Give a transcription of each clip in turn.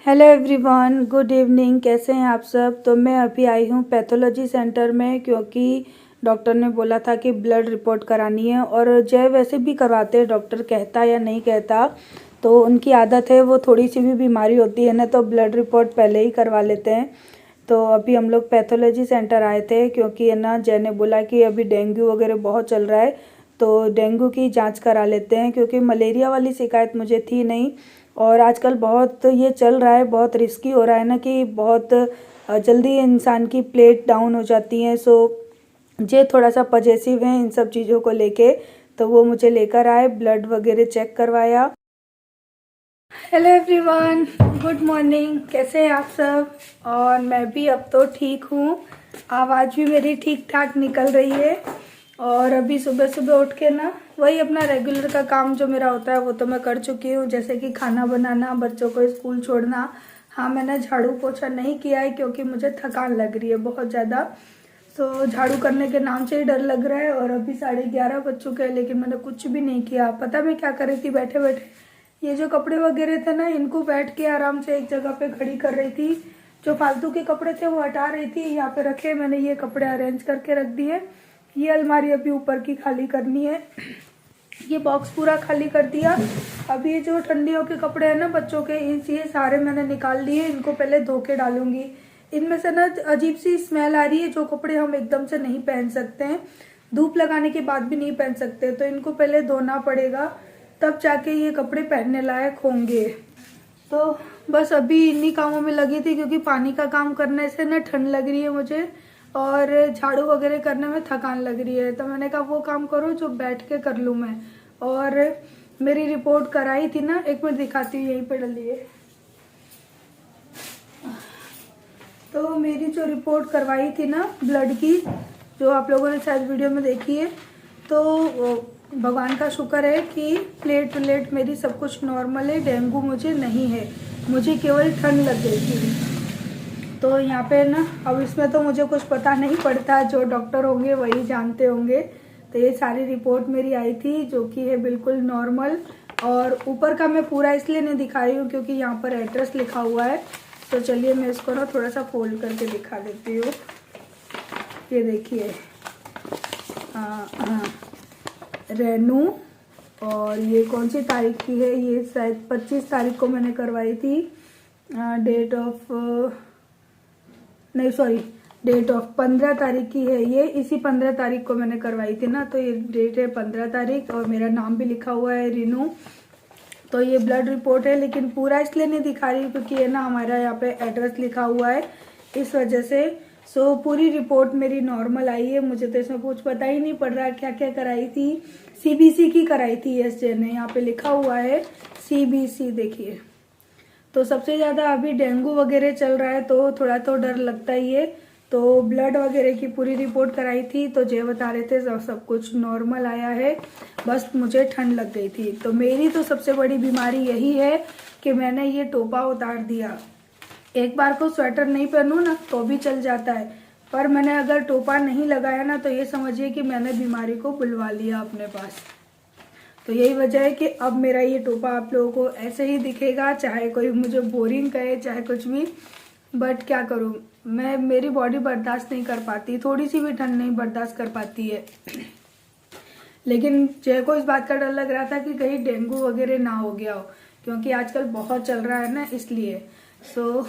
Hello everyone, good evening. कैसे हैं आप सब। तो मैं अभी आई हूँ पैथोलॉजी सेंटर में, क्योंकि डॉक्टर ने बोला था कि ब्लड रिपोर्ट करानी है। और जय वैसे भी करवाते हैं, डॉक्टर कहता या नहीं कहता, तो उनकी आदत है। वो थोड़ी सी भी बीमारी होती है ना तो ब्लड रिपोर्ट पहले ही करवा लेते हैं। तो अभी हम लोग पैथोलॉजी सेंटर आए थे, क्योंकि है ना जय ने बोला कि अभी डेंगू वगैरह बहुत चल रहा है, तो डेंगू की जांच करा लेते हैं। क्योंकि मलेरिया वाली शिकायत मुझे थी नहीं, और आजकल बहुत ये चल रहा है, बहुत रिस्की हो रहा है ना, कि बहुत जल्दी इंसान की प्लेट डाउन हो जाती है। सो ये थोड़ा सा पजेसिव है इन सब चीज़ों को लेके, तो वो मुझे लेकर आए, ब्लड वगैरह चेक करवाया। Hello everyone, good morning. कैसे हैं आप सब। और मैं भी अब तो ठीक हूँ, आवाज़ भी मेरी ठीक ठाक निकल रही है। और अभी सुबह सुबह उठ के ना वही अपना रेगुलर का काम जो मेरा होता है वो तो मैं कर चुकी हूँ, जैसे कि खाना बनाना, बच्चों को स्कूल छोड़ना। हाँ, मैंने झाड़ू पोछा नहीं किया है क्योंकि मुझे थकान लग रही है बहुत ज़्यादा। तो झाड़ू करने के नाम से ही डर लग रहा है। और अभी 11:30 बज चुके हैं, लेकिन मैंने कुछ भी नहीं किया। पता मैं क्या कर रही थी, बैठे बैठे ये जो कपड़े वगैरह थे ना, इनको बैठ के आराम से एक जगह पे खड़ी कर रही थी। जो फालतू के कपड़े थे वो हटा रही थी। यहाँ पे रखे मैंने, ये कपड़े अरेंज करके रख दिए। ये अलमारी अभी ऊपर की खाली करनी है। ये बॉक्स पूरा खाली कर दिया। अभी ये जो ठंडियों के कपड़े हैं ना बच्चों के, ये सारे मैंने निकाल लिए। इनको पहले धो के डालूंगी। इनमें से ना अजीब सी स्मेल आ रही है। जो कपड़े हम एकदम से नहीं पहन सकते हैं, धूप लगाने के बाद भी नहीं पहन सकते, तो इनको पहले धोना पड़ेगा, तब जाके ये कपड़े पहनने लायक होंगे। तो बस अभी इन्हीं कामों में लगी थी, क्योंकि पानी का काम करने से ना ठंड लग रही है मुझे, और झाड़ू वगैरह करने में थकान लग रही है। तो मैंने कहा वो काम करो जो बैठ के कर लूँ मैं। और मेरी रिपोर्ट कराई थी ना, एक मिनट दिखाती हूँ, यहीं पे डली है। तो मेरी जो रिपोर्ट करवाई थी ना ब्लड की, जो आप लोगों ने शायद वीडियो में देखी है, तो भगवान का शुक्र है कि प्लेट व्लेट मेरी सब कुछ नॉर्मल है। डेंगू मुझे नहीं है, मुझे केवल ठंड लग गई थी। तो यहाँ पे ना अब इसमें तो मुझे कुछ पता नहीं पड़ता, जो डॉक्टर होंगे वही जानते होंगे। तो ये सारी रिपोर्ट मेरी आई थी, जो कि है बिल्कुल नॉर्मल। और ऊपर का मैं पूरा इसलिए नहीं दिखा रही हूँ क्योंकि यहाँ पर एड्रेस लिखा हुआ है। तो चलिए मैं इसको ना थोड़ा सा फोल्ड करके दिखा देती हूँ। ये देखिए, हाँ हाँ, रेनू। और ये कौन सी तारीख की है, ये शायद 25 तारीख को मैंने करवाई थी। डेट ऑफ नहीं सॉरी, डेट ऑफ 15 तारीख की है ये। इसी 15 तारीख को मैंने करवाई थी ना, तो ये डेट है 15 तारीख। और मेरा नाम भी लिखा हुआ है रीनू। तो ये ब्लड रिपोर्ट है, लेकिन पूरा इसलिए नहीं दिखा रही क्योंकि ये ना हमारा यहाँ पे एड्रेस लिखा हुआ है, इस वजह से। सो पूरी रिपोर्ट मेरी नॉर्मल आई है। मुझे तो इसमें कुछ पता ही नहीं पड़ रहा क्या क्या कराई थी। सीबीसी की कराई थी एसजे ने, यहाँ पे लिखा हुआ है सीबीसी, देखिए। तो सबसे ज़्यादा अभी डेंगू वगैरह चल रहा है, तो थोड़ा तो डर लगता ही है। तो ब्लड वगैरह की पूरी रिपोर्ट कराई थी, तो जय बता रहे थे सब कुछ नॉर्मल आया है, बस मुझे ठंड लग गई थी। तो मेरी तो सबसे बड़ी बीमारी यही है कि मैंने ये टोपा उतार दिया। एक बार को स्वेटर नहीं पहनूं ना तो भी चल जाता है, पर मैंने अगर टोपा नहीं लगाया ना तो ये समझिए कि मैंने बीमारी को बुलवा लिया अपने पास। तो यही वजह है कि अब मेरा ये टोपा आप लोगों को ऐसे ही दिखेगा, चाहे कोई मुझे बोरिंग कहे चाहे कुछ भी। बट क्या करूं मैं, मेरी बॉडी बर्दाश्त नहीं कर पाती, थोड़ी सी भी ठंड नहीं बर्दाश्त कर पाती है। लेकिन जय को इस बात का डर लग रहा था कि कहीं डेंगू वगैरह ना हो गया हो, क्योंकि आजकल बहुत चल रहा है ना, इसलिए। सो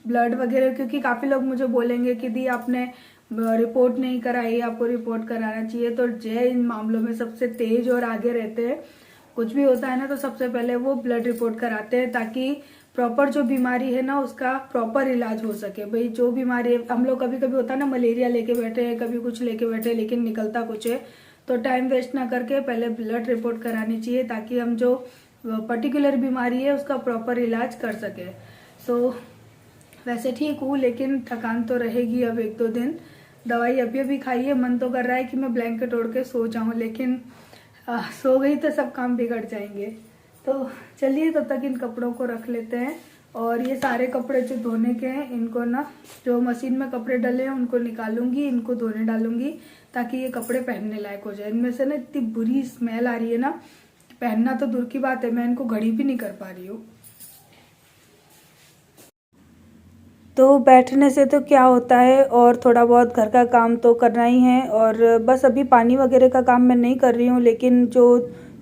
ब्लड वगैरह, क्योंकि काफी लोग मुझे बोलेंगे कि दी आपने रिपोर्ट नहीं कराई, आपको रिपोर्ट कराना चाहिए। तो जय इन मामलों में सबसे तेज और आगे रहते हैं। कुछ भी होता है ना तो सबसे पहले वो ब्लड रिपोर्ट कराते हैं, ताकि प्रॉपर जो बीमारी है ना उसका प्रॉपर इलाज हो सके। भाई जो बीमारी हम लोग कभी कभी होता है ना, मलेरिया लेके बैठे हैं, कभी कुछ लेके बैठे हैं, लेकिन निकलता कुछ है। तो टाइम वेस्ट ना करके पहले ब्लड रिपोर्ट करानी चाहिए, ताकि हम जो पर्टिकुलर बीमारी है उसका प्रॉपर इलाज कर सके। सो वैसे ठीक हूँ, लेकिन थकान तो रहेगी अब 1-2 दिन। दवाई अभी अभी खाई है, मन तो कर रहा है कि मैं ब्लैंकेट ओढ़ के सो जाऊं, लेकिन सो गई तो सब काम बिगड़ जाएंगे। तो चलिए तब तक इन कपड़ों को रख लेते हैं। और ये सारे कपड़े जो धोने के हैं, इनको ना जो मशीन में कपड़े डले हैं उनको निकालूंगी, इनको धोने डालूंगी, ताकि ये कपड़े पहनने लायक हो जाए। इनमें से ना इतनी बुरी स्मेल आ रही है ना, पहनना तो दूर की बात है, मैं इनको घड़ी भी नहीं कर पा रही हूँ। तो बैठने से तो क्या होता है, और थोड़ा बहुत घर का काम तो करना ही है। और बस अभी पानी वगैरह का काम मैं नहीं कर रही हूँ, लेकिन जो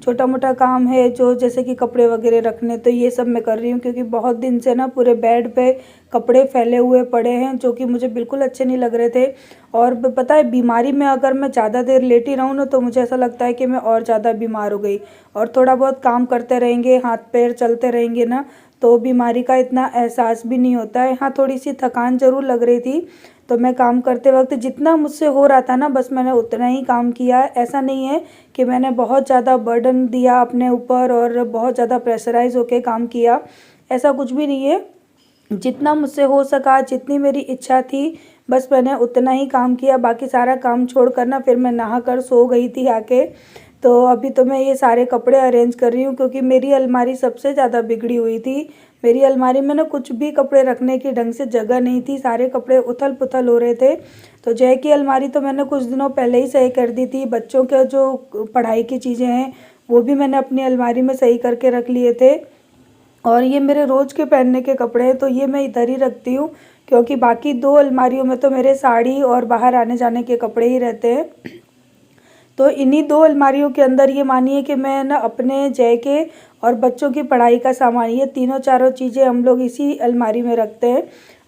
छोटा मोटा काम है, जो जैसे कि कपड़े वगैरह रखने, तो ये सब मैं कर रही हूँ। क्योंकि बहुत दिन से ना पूरे बेड पे कपड़े फैले हुए पड़े हैं, जो कि मुझे बिल्कुल अच्छे नहीं लग रहे थे। और पता है, बीमारी में अगर मैं ज़्यादा देर लेटी रहूँ ना, तो मुझे ऐसा लगता है कि मैं और ज़्यादा बीमार हो गई। और थोड़ा बहुत काम करते रहेंगे, हाथ पैर चलते रहेंगे ना, तो बीमारी का इतना एहसास भी नहीं होता है। हाँ, थोड़ी सी थकान ज़रूर लग रही थी। तो मैं काम करते वक्त जितना मुझसे हो रहा था ना, बस मैंने उतना ही काम किया। ऐसा नहीं है कि मैंने बहुत ज़्यादा बर्डन दिया अपने ऊपर और बहुत ज़्यादा प्रेशराइज होके काम किया, ऐसा कुछ भी नहीं है। जितना मुझसे हो सका, जितनी मेरी इच्छा थी, बस मैंने उतना ही काम किया। बाकी सारा काम छोड़ कर ना फिर मैं नहा कर सो गई थी आके। तो अभी तो मैं ये सारे कपड़े अरेंज कर रही हूँ, क्योंकि मेरी अलमारी सबसे ज़्यादा बिगड़ी हुई थी। मेरी अलमारी में ना कुछ भी कपड़े रखने की ढंग से जगह नहीं थी, सारे कपड़े उथल पुथल हो रहे थे। तो जय की अलमारी तो मैंने कुछ दिनों पहले ही सही कर दी थी। बच्चों के जो पढ़ाई की चीज़ें हैं, वो भी मैंने अपनी अलमारी में सही करके रख लिए थे। और ये मेरे रोज़ के पहनने के कपड़े हैं, तो ये मैं इधर ही रखती हूँ। क्योंकि बाकी 2 अलमारियों में तो मेरे साड़ी और बाहर आने जाने के कपड़े ही रहते हैं। तो इन्हीं 2 अलमारियों के अंदर ये मानिए कि मैं ना अपने, जय के और बच्चों की पढ़ाई का सामान, ये तीनों चारों चीज़ें हम लोग इसी अलमारी में रखते हैं।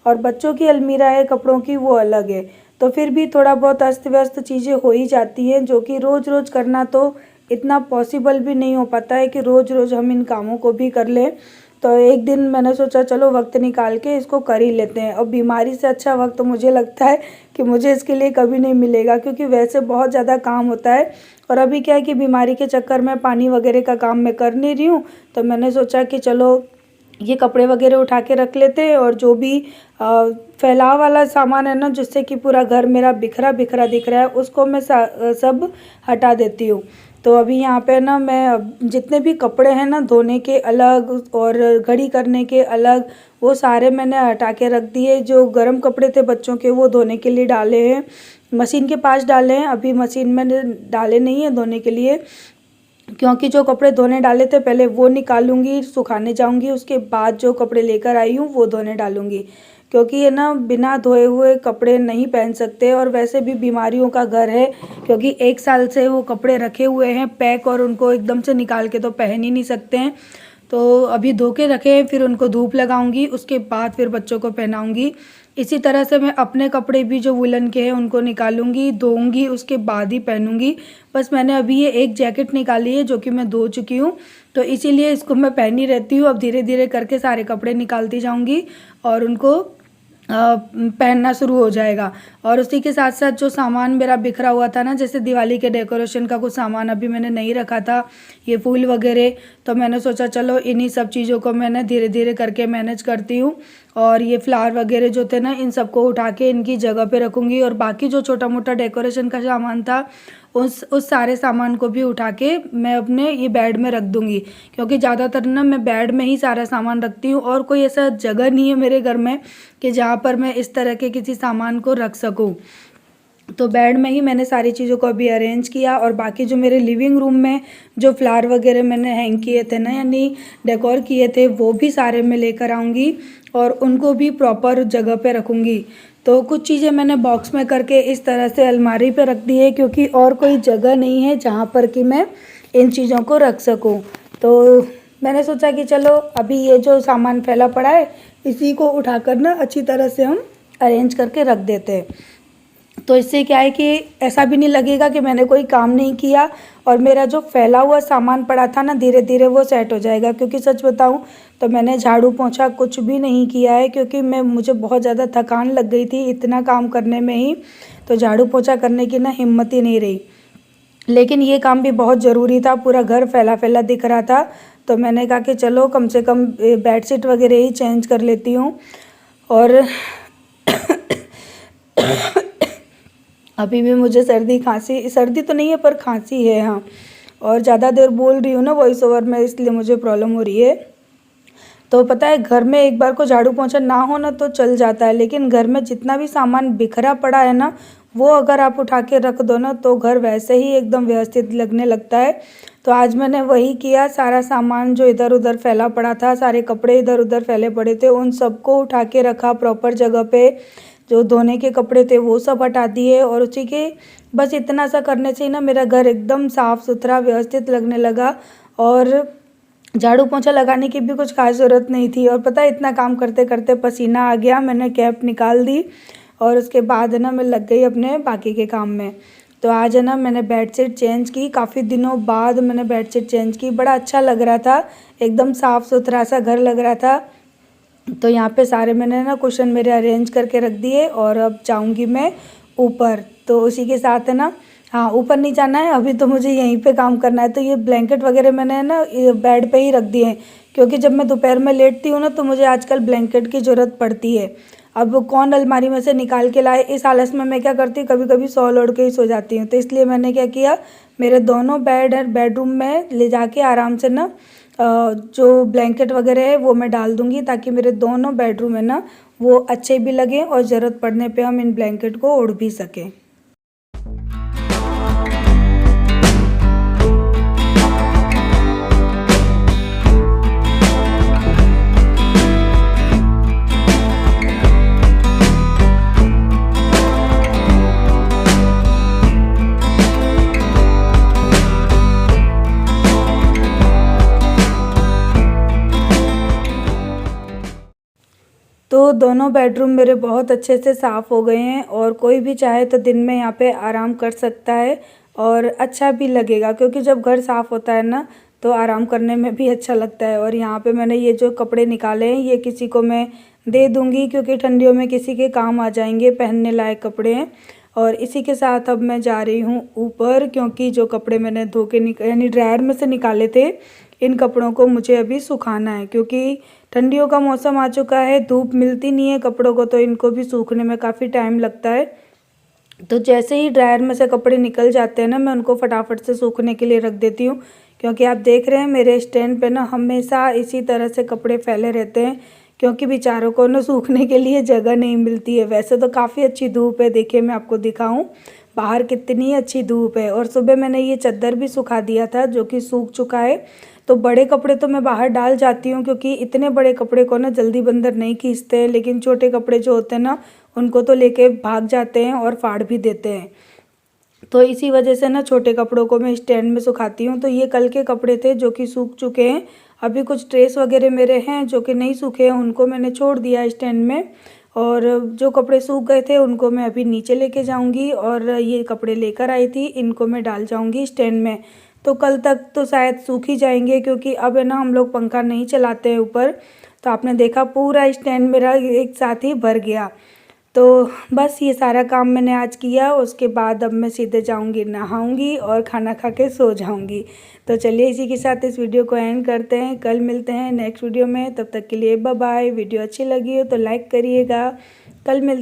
और बच्चों की अलमीरा है कपड़ों की, वो अलग है। तो फिर भी थोड़ा बहुत अस्त व्यस्त चीज़ें हो ही जाती हैं, जो कि रोज़ रोज़ करना तो इतना पॉसिबल भी नहीं हो पाता है कि रोज़ रोज़ हम इन कामों को भी कर लें। तो एक दिन मैंने सोचा चलो वक्त निकाल के इसको कर ही लेते हैं। और बीमारी से अच्छा वक्त मुझे लगता है कि मुझे इसके लिए कभी नहीं मिलेगा, क्योंकि वैसे बहुत ज़्यादा काम होता है। और अभी क्या है कि बीमारी के चक्कर में पानी वगैरह का काम मैं कर नहीं रही हूँ। तो मैंने सोचा कि चलो ये कपड़े वगैरह उठा के रख लेते हैं, और जो भी फैलाव वाला सामान है ना, जिससे कि पूरा घर मेरा बिखरा बिखरा दिख रहा है, उसको मैं सब हटा देती हूँ। तो अभी यहाँ पे ना मैं जितने भी कपड़े हैं ना, धोने के अलग और घड़ी करने के अलग, वो सारे मैंने हटा के रख दिए। जो गर्म कपड़े थे बच्चों के, वो धोने के लिए डाले हैं, मशीन के पास डाले हैं। अभी मशीन में डाले नहीं है धोने के लिए, क्योंकि जो कपड़े धोने डाले थे पहले वो निकालूंगी, सुखाने जाऊंगी, उसके बाद जो कपड़े लेकर आई हूँ वो धोने डालूंगी। क्योंकि ये ना बिना धोए हुए कपड़े नहीं पहन सकते, और वैसे भी बीमारियों का घर है। क्योंकि 1 साल से वो कपड़े रखे हुए हैं पैक, और उनको एकदम से निकाल के तो पहन ही नहीं सकते हैं। तो अभी धो के रखे हैं, फिर उनको धूप लगाऊंगी, उसके बाद फिर बच्चों को पहनाऊंगी। इसी तरह से मैं अपने कपड़े भी जो वुलन के हैं उनको निकालूंगी, धोऊंगी, उसके बाद ही पहनूंगी। बस मैंने अभी ये एक जैकेट निकाली है, जो कि मैं धो चुकी हूँ, तो इसीलिए इसको मैं पहनी रहती हूँ। अब धीरे धीरे करके सारे कपड़े निकालती जाऊंगी और उनको पहनना शुरू हो जाएगा। और उसी के साथ साथ जो सामान मेरा बिखरा हुआ था ना, जैसे दिवाली के डेकोरेशन का कुछ सामान अभी मैंने नहीं रखा था, ये फूल वगैरह, तो मैंने सोचा चलो इन्हीं सब चीज़ों को मैंने धीरे धीरे करके मैनेज करती हूँ। और ये फ्लावर वगैरह जो थे ना, इन सबको उठा के इनकी जगह पे रखूँगी। और बाकी जो छोटा मोटा डेकोरेशन का सामान था, उस सारे सामान को भी उठा के मैं अपने ये बेड में रख दूँगी। क्योंकि ज़्यादातर ना मैं बेड में ही सारा सामान रखती हूँ, और कोई ऐसा जगह नहीं है मेरे घर में कि जहाँ पर मैं इस तरह के किसी सामान को रख सकूँ। तो बेड में ही मैंने सारी चीज़ों को अभी अरेंज किया। और बाकी जो मेरे लिविंग रूम में जो फ्लावर वगैरह मैंने हैंग किए थे ना, यानी डेकोर किए थे, वो भी सारे मैं लेकर आऊँगी और उनको भी प्रॉपर जगह पे रखूँगी। तो कुछ चीज़ें मैंने बॉक्स में करके इस तरह से अलमारी पे रख दी है, क्योंकि और कोई जगह नहीं है जहाँ पर कि मैं इन चीज़ों को रख सकूँ। तो मैंने सोचा कि चलो अभी ये जो सामान फैला पड़ा है, इसी को उठाकर ना अच्छी तरह से हम अरेंज करके रख देते हैं। तो इससे क्या है कि ऐसा भी नहीं लगेगा कि मैंने कोई काम नहीं किया, और मेरा जो फैला हुआ सामान पड़ा था ना, धीरे धीरे वो सेट हो जाएगा। क्योंकि सच बताऊं तो मैंने झाड़ू पोंछा कुछ भी नहीं किया है, क्योंकि मुझे बहुत ज़्यादा थकान लग गई थी इतना काम करने में ही। तो झाड़ू पोंछा करने की ना हिम्मत ही नहीं रही। लेकिन ये काम भी बहुत ज़रूरी था, पूरा घर फैला फैला दिख रहा था। तो मैंने कहा कि चलो कम से कम बेडशीट वगैरह ही चेंज कर लेती हूँ। और अभी भी मुझे सर्दी तो नहीं है, पर खांसी है हाँ। और ज़्यादा देर बोल रही हूँ ना वॉइस ओवर में, इसलिए मुझे प्रॉब्लम हो रही है। तो पता है, घर में एक बार को झाड़ू पोंछा ना हो ना तो चल जाता है, लेकिन घर में जितना भी सामान बिखरा पड़ा है ना, वो अगर आप उठा के रख दो ना, तो घर वैसे ही एकदम व्यवस्थित लगने लगता है। तो आज मैंने वही किया। सारा सामान जो इधर उधर फैला पड़ा था, सारे कपड़े इधर उधर फैले पड़े थे, उन सबको उठा के रखा प्रॉपर जगह पे। जो धोने के कपड़े थे वो सब हटा दिए, और उसी के बस इतना सा करने से ही ना मेरा घर एकदम साफ़ सुथरा व्यवस्थित लगने लगा। और झाड़ू पोंछा लगाने की भी कुछ खास ज़रूरत नहीं थी। और पता है, इतना काम करते करते पसीना आ गया, मैंने कैप निकाल दी और उसके बाद है ना मैं लग गई अपने बाकी के काम में। तो आज है ना मैंने बेडशीट चेंज की, काफ़ी दिनों बाद मैंने बेडशीट चेंज की। बड़ा अच्छा लग रहा था, एकदम साफ़ सुथरा सा घर लग रहा था। तो यहाँ पे सारे मैंने ना कुशन मेरे अरेंज करके रख दिए, और अब जाऊँगी मैं ऊपर। तो उसी के साथ है ना, हाँ ऊपर नहीं जाना है अभी, तो मुझे यहीं पे काम करना है। तो ये ब्लैंकेट वगैरह मैंने ना बेड पे ही रख दिए हैं, क्योंकि जब मैं दोपहर में लेटती हूँ ना तो मुझे आजकल ब्लैंकेट की ज़रूरत पड़ती है। अब कौन अलमारी में से निकाल के लाए, इस आलस में मैं क्या करती हूँ, कभी कभी सॉल ओढ़ के ही सो जाती हूँ। तो इसलिए मैंने क्या किया, मेरे दोनों बेड और बेडरूम में ले जाके आराम से ना जो ब्लैंकेट वगैरह है वो मैं डाल दूँगी, ताकि मेरे दोनों बेडरूम है ना वो अच्छे भी लगें और ज़रूरत पड़ने पे हम इन ब्लैंकेट को ओढ़ भी सकें। तो दोनों बेडरूम मेरे बहुत अच्छे से साफ़ हो गए हैं, और कोई भी चाहे तो दिन में यहाँ पे आराम कर सकता है और अच्छा भी लगेगा, क्योंकि जब घर साफ़ होता है ना तो आराम करने में भी अच्छा लगता है। और यहाँ पे मैंने ये जो कपड़े निकाले हैं ये किसी को मैं दे दूँगी, क्योंकि ठंडियों में किसी के काम आ जाएंगे, पहनने लायक कपड़े हैं। और इसी के साथ अब मैं जा रही हूँ ऊपर, क्योंकि जो कपड़े मैंने धो के यानी ड्रायर में से निकाले थे, इन कपड़ों को मुझे अभी सुखाना है, क्योंकि ठंडियों का मौसम आ चुका है, धूप मिलती नहीं है कपड़ों को, तो इनको भी सूखने में काफ़ी टाइम लगता है। तो जैसे ही ड्रायर में से कपड़े निकल जाते हैं ना, मैं उनको फटाफट से सूखने के लिए रख देती हूँ, क्योंकि आप देख रहे हैं मेरे स्टैंड पे ना हमेशा इसी तरह से कपड़े फैले रहते हैं, क्योंकि बेचारों को ना सूखने के लिए जगह नहीं मिलती है। वैसे तो काफ़ी अच्छी धूप है, देखिए मैं आपको दिखाऊं बाहर कितनी अच्छी धूप है। और सुबह मैंने ये चादर भी सुखा दिया था जो कि सूख चुका है। तो बड़े कपड़े तो मैं बाहर डाल जाती हूँ, क्योंकि इतने बड़े कपड़े को ना जल्दी बंदर नहीं खींचते हैं, लेकिन छोटे कपड़े जो होते हैं ना उनको तो लेके भाग जाते हैं और फाड़ भी देते हैं। तो इसी वजह से ना छोटे कपड़ों को मैं स्टैंड में सुखाती हूँ। तो ये कल के कपड़े थे जो कि सूख चुके हैं। अभी कुछ ड्रेस वगैरह मेरे हैं जो कि नहीं सूखे हैं, उनको मैंने छोड़ दिया स्टैंड में। और जो कपड़े सूख गए थे उनको मैं अभी नीचे लेके जाऊंगी, और ये कपड़े लेकर आई थी इनको मैं डाल जाऊंगी स्टैंड में। तो कल तक तो शायद सूख ही जाएंगे, क्योंकि अब है ना हम लोग पंखा नहीं चलाते हैं ऊपर। तो आपने देखा पूरा स्टैंड मेरा एक साथ ही भर गया। तो बस ये सारा काम मैंने आज किया। उसके बाद अब मैं सीधे जाऊंगी, नहाऊंगी और खाना खा के सो जाऊंगी। तो चलिए इसी के साथ इस वीडियो को एंड करते हैं, कल मिलते हैं नेक्स्ट वीडियो में। तब तक के लिए बाय बाय। वीडियो अच्छी लगी हो तो लाइक करिएगा। कल मिलते